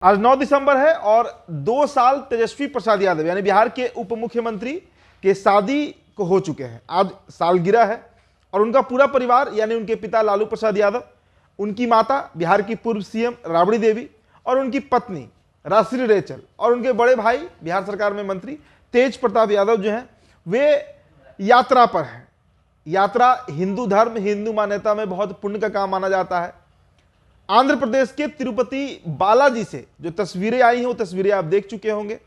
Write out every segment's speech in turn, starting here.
आज 9 दिसंबर है और 2 साल तेजस्वी प्रसाद यादव यानी बिहार के उप मुख्यमंत्री के शादी को हो चुके हैं। आज सालगिरह है और उनका पूरा परिवार यानी उनके पिता लालू प्रसाद यादव, उनकी माता बिहार की पूर्व सीएम राबड़ी देवी और उनकी पत्नी राजश्री रेचल और उनके बड़े भाई बिहार सरकार में मंत्री तेज प्रताप यादव जो हैं वे यात्रा पर हैं। यात्रा हिंदू धर्म, हिंदू मान्यता में बहुत पुण्य का काम माना जाता है। आंध्र प्रदेश के तिरुपति बालाजी से जो तस्वीरें आई हैं वो तस्वीरें आप देख चुके होंगे।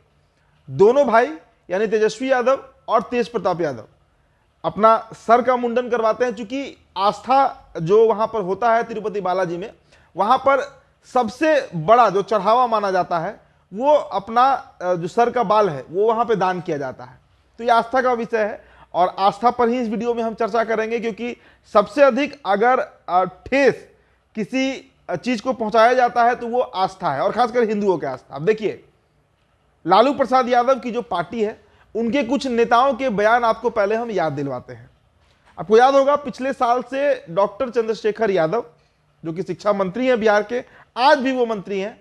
दोनों भाई यानी तेजस्वी यादव और तेज प्रताप यादव अपना सर का मुंडन करवाते हैं, चूंकि आस्था जो वहां पर होता है तिरुपति बालाजी में, वहां पर सबसे बड़ा जो चढ़ावा माना जाता है वो अपना जो सर का बाल है वो वहां पे दान किया जाता है। तो ये आस्था का विषय है और आस्था पर ही इस वीडियो में हम चर्चा करेंगे, क्योंकि सबसे अधिक अगर ठेस किसी चीज को पहुंचाया जाता है तो वो आस्था है और खासकर हिंदुओं की आस्था। अब देखिए, लालू प्रसाद यादव की जो पार्टी है उनके कुछ नेताओं के बयान आपको पहले हम याद दिलवाते हैं। आपको याद होगा पिछले साल से डॉक्टर चंद्रशेखर यादव जो कि शिक्षा मंत्री हैं बिहार के, आज भी वो मंत्री हैं,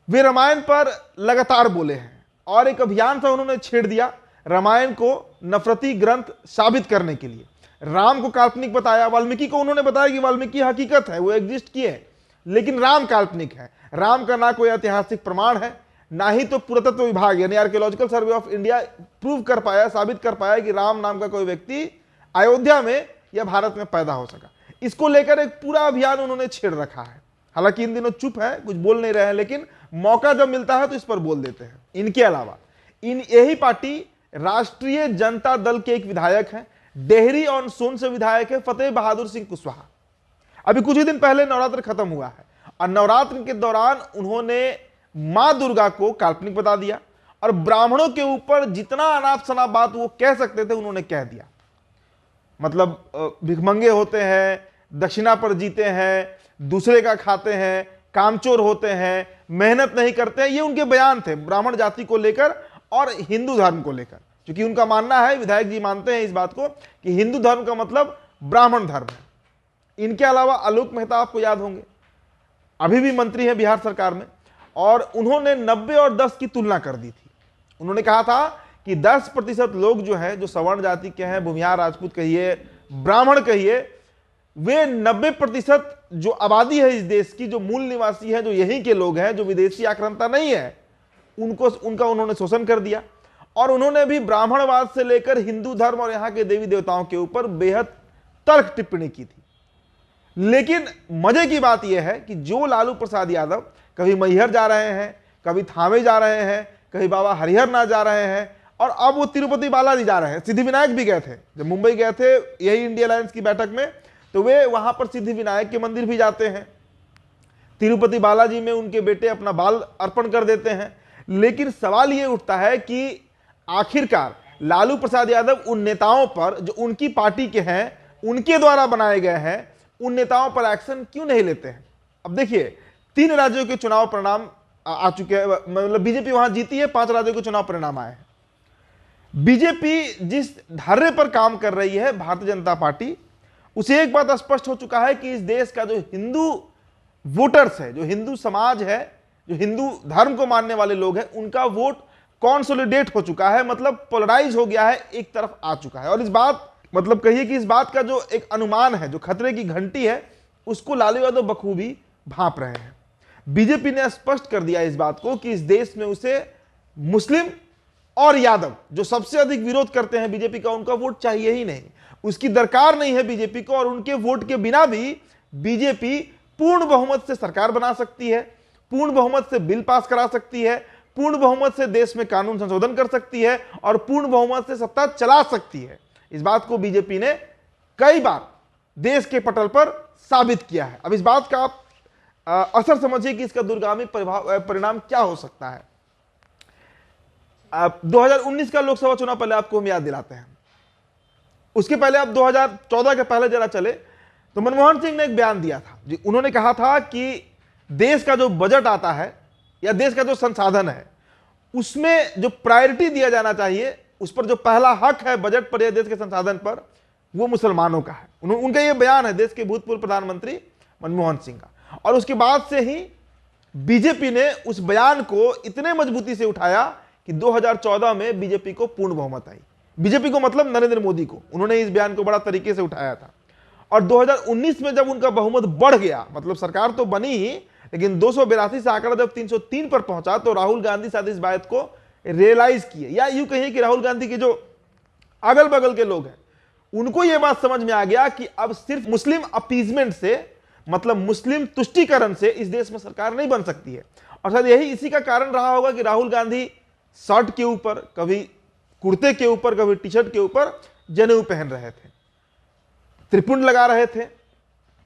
वे रामायण पर लगातार बोले हैं और एक अभियान था उन्होंने छेड़ दिया रामायण को नफरती ग्रंथ साबित करने के लिए। राम को काल्पनिक बताया, वाल्मीकि को उन्होंने बताया कि वाल्मीकि हकीकत है, वो एग्जिस्ट किए हैं, लेकिन राम काल्पनिक है। राम का ना कोई ऐतिहासिक प्रमाण है, ना ही तो पुरातत्व विभाग यानी archaeological survey of India prove कर पाया, साबित कर पाया कि राम नाम का कोई व्यक्ति अयोध्या में या भारत में पैदा हो सका। इसको लेकर एक पूरा अभियान उन्होंने छेड़ रखा है। हालांकि इन दिनों चुप है, कुछ बोल नहीं रहे हैं, लेकिन मौका जब मिलता है तो इस पर बोल देते हैं। इनके अलावा यही पार्टी राष्ट्रीय जनता दल के एक विधायक हैं, डेहरी ऑन सोन से विधायक है फतेह बहादुर सिंह कुशवाहा। अभी कुछ ही दिन पहले नवरात्र खत्म हुआ है और नवरात्र के दौरान उन्होंने मां दुर्गा को काल्पनिक बता दिया और ब्राह्मणों के ऊपर जितना अनाप शनाप बात वो कह सकते थे उन्होंने कह दिया। मतलब भिखमंगे होते हैं, दक्षिणा पर जीते हैं, दूसरे का खाते हैं, कामचोर होते हैं, मेहनत नहीं करते हैं, ये उनके बयान थे ब्राह्मण जाति को लेकर और हिंदू धर्म को लेकर। क्योंकि उनका मानना है, विधायक जी मानते हैं इस बात को कि हिंदू धर्म का मतलब ब्राह्मण धर्म है। इनके अलावा आलोक मेहता आपको याद होंगे, अभी भी मंत्री हैं बिहार सरकार में, और उन्होंने 90 और 10 की तुलना कर दी थी। उन्होंने कहा था कि 10% लोग जो है, जो सवर्ण जाति के हैं, भूमिहार राजपूत कहिए, ब्राह्मण कहिए, वे 90% जो आबादी है इस देश की, जो मूल निवासी है, जो यहीं के लोग हैं, जो विदेशी आक्रांता नहीं है, उनका उन्होंने शोषण कर दिया। और उन्होंने भी ब्राह्मणवाद से लेकर हिंदू धर्म और यहाँ के देवी देवताओं के ऊपर बेहद तर्क टिप्पणी की थी। लेकिन मजे की बात यह है कि जो लालू प्रसाद यादव कभी मैहर जा रहे हैं, कभी थावे जा रहे हैं, कभी बाबा हरिहरनाथ जा रहे हैं और अब वो तिरुपति बालाजी जा रहे हैं। सिद्धिविनायक भी गए थे, जब मुंबई गए थे यही इंडिया अलायंस की बैठक में, तो वे वहां पर सिद्धिविनायक के मंदिर भी जाते हैं। तिरुपति बालाजी में उनके बेटे अपना बाल अर्पण कर देते हैं। लेकिन सवाल ये उठता है कि आखिरकार लालू प्रसाद यादव उन नेताओं पर जो उनकी पार्टी के हैं, उनके द्वारा बनाए गए हैं, उन नेताओं पर एक्शन क्यों नहीं लेते हैं। अब देखिए, 3 राज्यों के चुनाव परिणाम आ चुके हैं, मतलब बीजेपी वहां जीती है, 5 राज्यों के चुनाव परिणाम आए हैं। बीजेपी जिस धैर्य पर काम कर रही है, भारतीय जनता पार्टी, उसे एक बात स्पष्ट हो चुका है कि इस देश का जो हिंदू वोटर्स है, जो हिंदू समाज है, जो हिंदू धर्म को मानने वाले लोग हैं, उनका वोट कॉन्सोलिडेट हो चुका है, मतलब पोलराइज हो गया है, एक तरफ आ चुका है। और इस बात मतलब कहिए कि इस बात का जो एक अनुमान है, जो खतरे की घंटी है, उसको लालू यादव बखूबी भांप रहे हैं। बीजेपी ने स्पष्ट कर दिया इस बात को कि इस देश में उसे मुस्लिम और यादव जो सबसे अधिक विरोध करते हैं बीजेपी का, उनका वोट चाहिए ही नहीं, उसकी दरकार नहीं है बीजेपी को। और उनके वोट के बिना भी बीजेपी पूर्ण बहुमत से सरकार बना सकती है, पूर्ण बहुमत से बिल पास करा सकती है, पूर्ण बहुमत से देश में कानून संशोधन कर सकती है और पूर्ण बहुमत से सत्ता चला सकती है। इस बात को बीजेपी ने कई बार देश के पटल पर साबित किया है। अब इस बात का आप असर समझिए कि इसका दूरगामी परिणाम क्या हो सकता है। 2019 का लोकसभा चुनाव पहले आपको हम याद दिलाते हैं। उसके पहले आप 2014 के पहले जरा चले तो मनमोहन सिंह ने एक बयान दिया था जी। उन्होंने कहा था कि देश का जो बजट आता है या देश का जो संसाधन है, उसमें जो प्रायोरिटी दिया जाना चाहिए, उस पर जो पहला हक है बजट पर या देश के संसाधन पर, वो मुसलमानों का है। उनका यह बयान है, देश के भूतपूर्व प्रधानमंत्री मनमोहन सिंह का। और उसके बाद से ही बीजेपी ने उस बयान को इतने मजबूती से उठाया कि 2014 में बीजेपी को पूर्ण बहुमत आई। बीजेपी को मतलब नरेंद्र मोदी को, उन्होंने इस बयान को बड़ा तरीके से उठाया था। और 2019 में जब उनका बहुमत बढ़ गया, मतलब सरकार तो बनी ही, लेकिन 282 से आंकड़ा जब 303 पर पहुंचा, तो राहुल गांधी शायद इस बात को रियलाइज किए, या यूं कहिए कि राहुल गांधी के जो अगल बगल के लोग हैं उनको यह बात समझ में आ गया कि अब सिर्फ मुस्लिम अपीजमेंट से, मतलब मुस्लिम तुष्टीकरण से इस देश में सरकार नहीं बन सकती है। और शायद यही इसी का कारण रहा होगा कि राहुल गांधी शर्ट के ऊपर, कभी कुर्ते के ऊपर, कभी टी शर्ट के ऊपर जनेऊ पहन रहे थे, त्रिपुंड लगा रहे थे,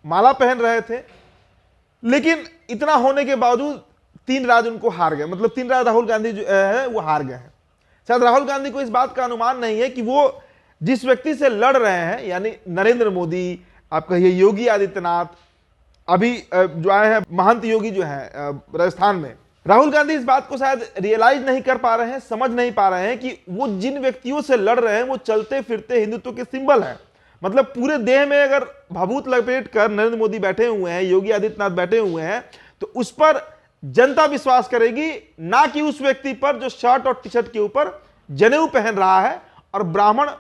माला पहन रहे थे। लेकिन इतना होने के बावजूद 3 राज्य उनको हार गए, मतलब 3 राज्य राहुल गांधी जो है वो हार गए हैं। शायद राहुल गांधी को इस बात का अनुमान नहीं है कि वो जिस व्यक्ति से लड़ रहे हैं, यानी नरेंद्र मोदी, आप कहिए योगी आदित्यनाथ, अभी जो आए हैं महंत योगी जो है राजस्थान में, राहुल गांधी इस बात को शायद रियलाइज नहीं कर पा रहे हैं, समझ नहीं पा रहे हैं कि वो जिन व्यक्तियों से लड़ रहे हैं वो चलते फिरते हिंदुत्व के सिंबल हैं। मतलब पूरे देह में अगर भभूत लपेट कर नरेंद्र मोदी बैठे हुए हैं, योगी आदित्यनाथ बैठे हुए हैं, तो उस पर जनता विश्वास करेगी, ना कि उस व्यक्ति पर जो शर्ट और टी शर्ट के ऊपर जनेऊ पहन रहा है और ब्राह्मण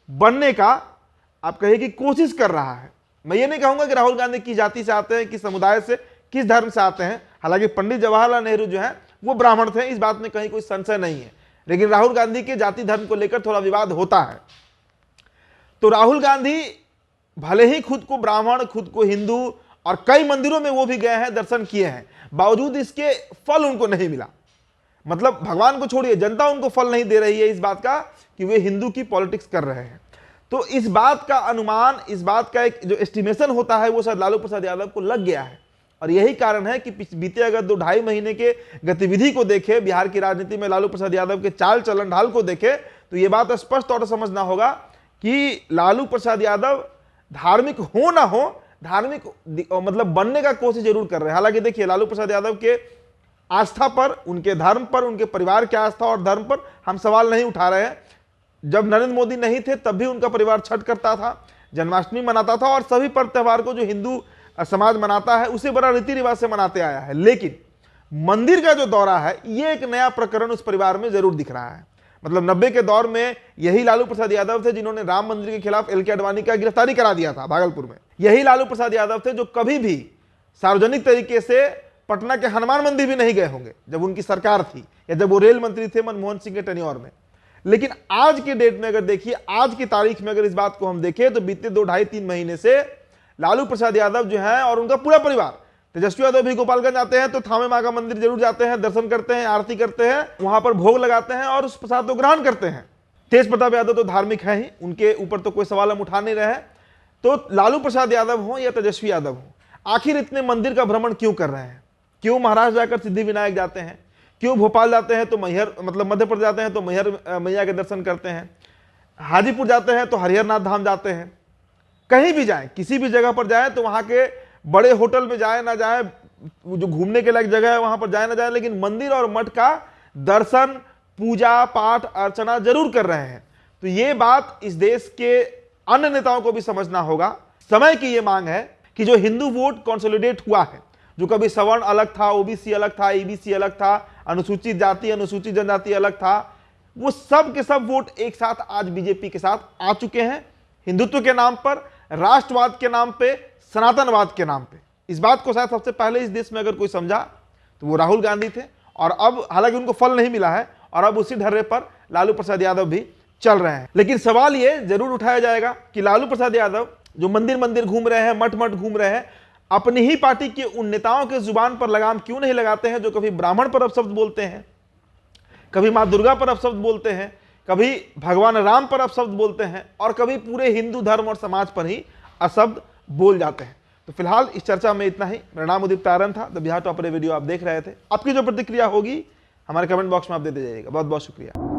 बनने का आप कहिए कि कोशिश कर रहा है। मैं ये नहीं कहूंगा कि राहुल गांधी किस जाति से आते हैं, किस समुदाय से, किस धर्म से आते हैं। हालांकि पंडित जवाहरलाल नेहरू जो है वो ब्राह्मण थे, इस बात में कहीं कोई संशय नहीं है, लेकिन राहुल गांधी के जाति धर्म को लेकर थोड़ा विवाद होता है। तो राहुल गांधी भले ही खुद को ब्राह्मण, खुद को हिंदू, और कई मंदिरों में वो भी गए हैं, दर्शन किए हैं, बावजूद इसके फल उनको नहीं मिला। मतलब भगवान को छोड़िए, जनता उनको फल नहीं दे रही है इस बात का कि वे हिंदू की पॉलिटिक्स कर रहे हैं। तो इस बात का अनुमान, इस बात का एक जो एस्टिमेशन होता है वो शायद लालू प्रसाद यादव को लग गया है। और यही कारण है कि बीते अगर 2-2.5 महीने के गतिविधि को देखे, बिहार की राजनीति में लालू प्रसाद यादव के चाल चलन ढाल को देखे, तो ये बात स्पष्ट तौर से समझना होगा कि लालू प्रसाद यादव धार्मिक हो ना हो, धार्मिक मतलब बनने का कोशिश जरूर कर रहे हैं। हालांकि देखिए, लालू प्रसाद यादव के आस्था पर, उनके धर्म पर, उनके परिवार की आस्था और धर्म पर हम सवाल नहीं उठा रहे हैं। जब नरेंद्र मोदी नहीं थे तब भी उनका परिवार छठ करता था, जन्माष्टमी मनाता था, और सभी पर्व त्योहार को जो हिंदू समाज मनाता है उसे बड़ा रीति रिवाज से मनाते आया है। लेकिन मंदिर का जो दौरा है, ये एक नया प्रकरण उस परिवार में जरूर दिख रहा है। मतलब 90 के दौर में यही लालू प्रसाद यादव थे जिन्होंने राम मंदिर के खिलाफ एल के आडवाणी का गिरफ्तारी करा दिया था भागलपुर में। यही लालू प्रसाद यादव थे जो कभी भी सार्वजनिक तरीके से पटना के हनुमान मंदिर भी नहीं गए होंगे जब उनकी सरकार थी, या जब वो रेल मंत्री थे मनमोहन सिंह के टेन्योर में। लेकिन आज के डेट में अगर देखिए, आज की तारीख में अगर इस बात को हम देखें, तो बीते 2-2.5-3 महीने से लालू प्रसाद यादव जो है और उनका पूरा परिवार, तेजस्वी यादव भी गोपालगंज आते हैं तो थामे माँ का मंदिर जरूर जाते हैं, दर्शन करते हैं, आरती करते हैं, वहां पर भोग लगाते हैं और उस प्रसाद को ग्रहण करते हैं। तेज प्रताप यादव तो धार्मिक है ही, उनके ऊपर तो कोई सवाल हम उठा नहीं रहे। तो लालू प्रसाद यादव हो या तेजस्वी यादव हो, आखिर इतने मंदिर का भ्रमण क्यों कर रहे हैं? क्यों महाराष्ट्र जाकर सिद्धिविनायक जाते हैं? क्यों भोपाल जाते हैं तो मैहर, मतलब मध्य प्रदेश जाते हैं तो मैहर मैया के दर्शन करते हैं? हाजीपुर जाते हैं तो हरिहरनाथ धाम जाते हैं? कहीं भी जाएं, किसी भी जगह पर जाएं तो वहां के बड़े होटल में जाए ना जाए, जो घूमने के लायक जगह है वहां पर जाए ना जाए, लेकिन मंदिर और मठ का दर्शन, पूजा पाठ, अर्चना जरूर कर रहे हैं। तो ये बात इस देश के अन्य नेताओं को भी समझना होगा। समय की ये मांग है कि जो हिंदू वोट कंसोलिडेट हुआ है, जो कभी सवर्ण अलग था, ओबीसी अलग था, ईबीसी अलग था, अनुसूचित जाति अनुसूचित जनजाति अलग था, वो सब के सब वोट एक साथ आज बीजेपी के साथ आ चुके हैं। हिंदुत्व के नाम पर, राष्ट्रवाद के नाम पे, सनातनवाद के नाम पे। इस बात को शायद सबसे पहले इस देश में अगर कोई समझा तो वो राहुल गांधी थे। और अब हालांकि उनको फल नहीं मिला है और अब उसी ढर्रे पर लालू प्रसाद यादव भी चल रहे हैं। लेकिन सवाल ये जरूर उठाया जाएगा कि लालू प्रसाद यादव जो मंदिर मंदिर घूम रहे हैं, मठ मठ घूम रहे हैं, अपनी ही पार्टी के उन नेताओं के जुबान पर लगाम क्यों नहीं लगाते हैं जो कभी ब्राह्मण पर अपशब्द बोलते हैं, कभी माँ दुर्गा पर अपशब्द बोलते हैं, कभी भगवान राम पर अपशब्द बोलते हैं, और कभी पूरे हिंदू धर्म और समाज पर ही अशब्द बोल जाते हैं। तो फिलहाल इस चर्चा में इतना ही। मेरा नाम उदित तारन था, द बिहार टॉपर वीडियो आप देख रहे थे। आपकी जो प्रतिक्रिया होगी हमारे कमेंट बॉक्स में आप देते जाइएगा। बहुत बहुत शुक्रिया।